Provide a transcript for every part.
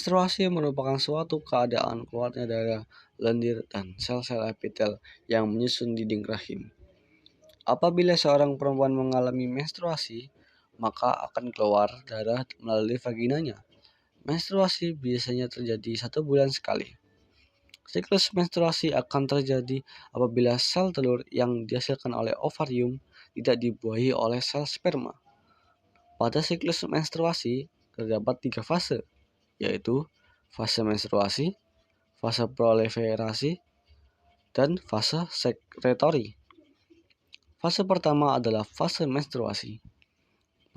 Menstruasi merupakan suatu keadaan keluarnya darah, lendir, dan sel-sel epitel yang menyusun dinding rahim. Apabila seorang perempuan mengalami menstruasi, maka akan keluar darah melalui vaginanya. Menstruasi biasanya terjadi 1 bulan sekali. Siklus menstruasi akan terjadi apabila sel telur yang dihasilkan oleh ovarium tidak dibuahi oleh sel sperma. Pada siklus menstruasi terdapat 3 fase, yaitu fase menstruasi, fase proliferasi, dan fase sekretori. Fase pertama adalah fase menstruasi.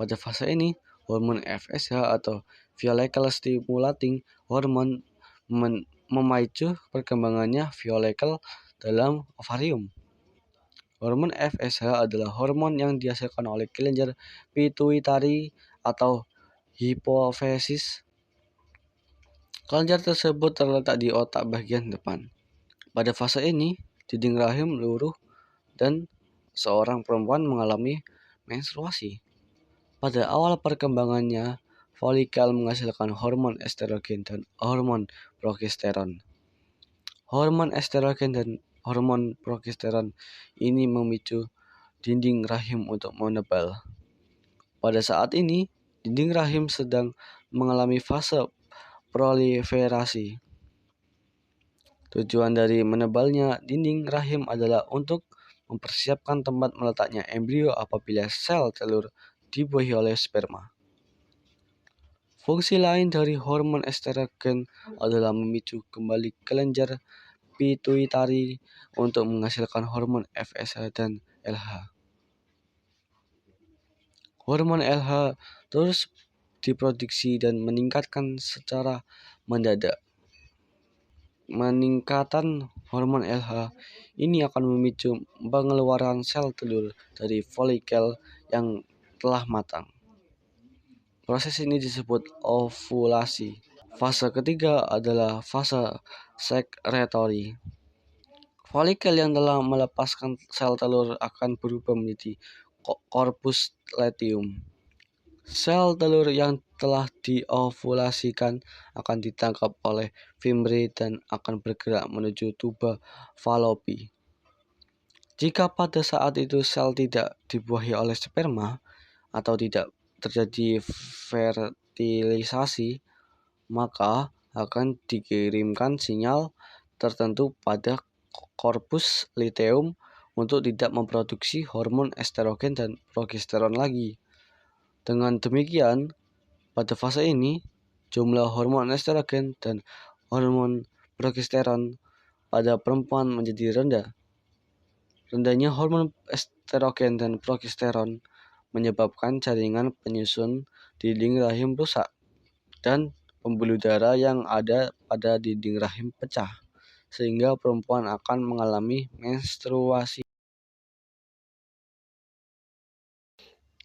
Pada fase ini, hormon FSH atau follicle stimulating hormone memacu perkembangannya follicle dalam ovarium. Hormon FSH adalah hormon yang dihasilkan oleh kelenjar pituitari atau hipofisis. Kelenjar tersebut terletak di otak bagian depan. Pada fase ini, dinding rahim luruh dan seorang perempuan mengalami menstruasi. Pada awal perkembangannya, folikel menghasilkan hormon estrogen dan hormon progesteron. Hormon estrogen dan hormon progesteron ini memicu dinding rahim untuk menebal. Pada saat ini, dinding rahim sedang mengalami fase proliferasi. Tujuan dari menebalnya dinding rahim adalah untuk mempersiapkan tempat meletaknya embrio apabila sel telur dibuahi oleh sperma. Fungsi lain dari hormon estrogen adalah memicu kembali kelenjar pituitari untuk menghasilkan hormon FSH dan LH. Hormon LH terus diproduksi dan meningkatkan secara mendadak. Meningkatan hormon LH ini akan memicu pengeluaran sel telur dari folikel yang telah matang. Proses ini disebut ovulasi. Fase ketiga adalah fase sekretori. Folikel yang telah melepaskan sel telur akan berubah menjadi korpus luteum. Sel telur yang telah diovulasikan akan ditangkap oleh fimbre dan akan bergerak menuju tuba Fallopi. Jika pada saat itu sel tidak dibuahi oleh sperma atau tidak terjadi fertilisasi, maka akan dikirimkan sinyal tertentu pada korpus luteum untuk tidak memproduksi hormon estrogen dan progesteron lagi. Dengan demikian, pada fase ini, jumlah hormon estrogen dan hormon progesteron pada perempuan menjadi rendah. Rendahnya hormon estrogen dan progesteron menyebabkan jaringan penyusun dinding rahim rusak dan pembuluh darah yang ada pada dinding rahim pecah, sehingga perempuan akan mengalami menstruasi.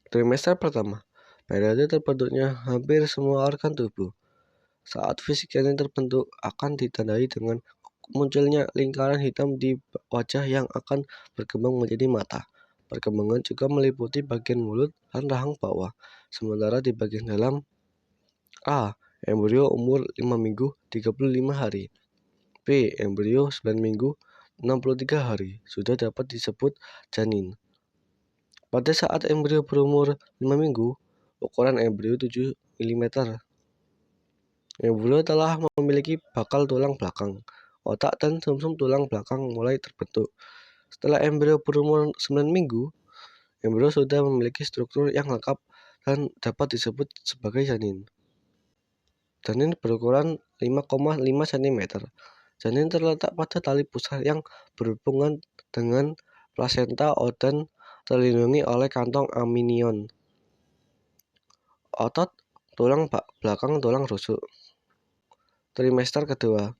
Trimester pertama, periode terbentuknya hampir semua organ tubuh. Saat fisik janin terbentuk akan ditandai dengan munculnya lingkaran hitam di wajah yang akan berkembang menjadi mata. Perkembangan juga meliputi bagian mulut dan rahang bawah, sementara di bagian dalam A. Embrio umur 5 minggu 35 hari. B. Embrio 9 minggu 63 hari sudah dapat disebut janin. Pada saat embrio berumur 5 minggu, ukuran embrio 7 mm. Embrio telah memiliki bakal tulang belakang, otak dan sumsum tulang belakang mulai terbentuk. Setelah embrio berumur 9 minggu, embrio sudah memiliki struktur yang lengkap dan dapat disebut sebagai janin. Janin berukuran 5,5 cm. Janin terletak pada tali pusar yang berhubungan dengan plasenta dan terlindungi oleh kantong amnion. Otot, tulang belakang tulang rusuk. Trimester kedua.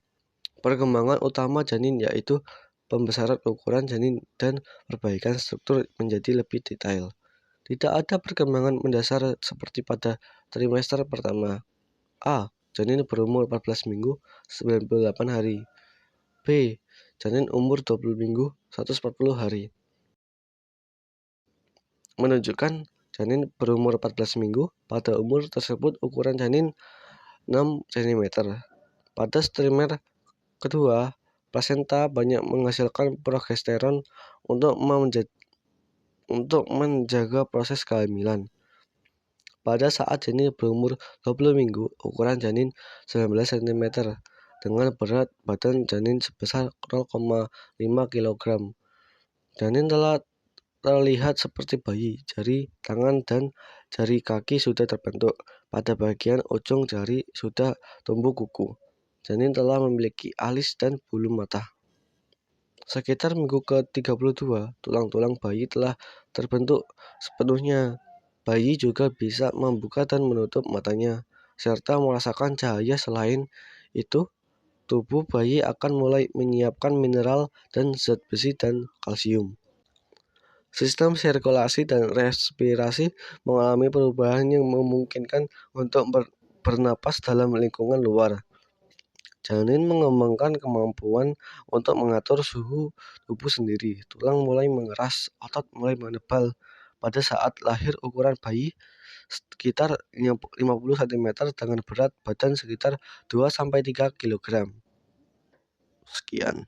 Perkembangan utama janin yaitu pembesaran ukuran janin dan perbaikan struktur menjadi lebih detail. Tidak ada perkembangan mendasar seperti pada trimester pertama. A. Janin berumur 14 minggu 98 hari. B. Janin umur 20 minggu 140 hari. Menunjukkan janin berumur 14 minggu, pada umur tersebut ukuran janin 6 cm. Pada trimester kedua, plasenta banyak menghasilkan progesteron untuk menjaga proses kehamilan. Pada saat janin berumur 20 minggu, ukuran janin 19 cm dengan berat badan janin sebesar 0,5 kg. Janin telah terlihat seperti bayi. Jari tangan dan jari kaki sudah terbentuk. Pada bagian ujung jari sudah tumbuh kuku. Janin telah memiliki alis dan bulu mata. Sekitar minggu ke-32, tulang-tulang bayi telah terbentuk sepenuhnya. Bayi juga bisa membuka dan menutup matanya, serta merasakan cahaya. Selain itu, tubuh bayi akan mulai menyiapkan mineral dan zat besi dan kalsium. Sistem sirkulasi dan respirasi mengalami perubahan yang memungkinkan untuk bernapas dalam lingkungan luar. Janin mengembangkan kemampuan untuk mengatur suhu tubuh sendiri. Tulang mulai mengeras, otot mulai menebal. Pada saat lahir, ukuran bayi sekitar 50 cm dengan berat badan sekitar 2-3 kg. Sekian.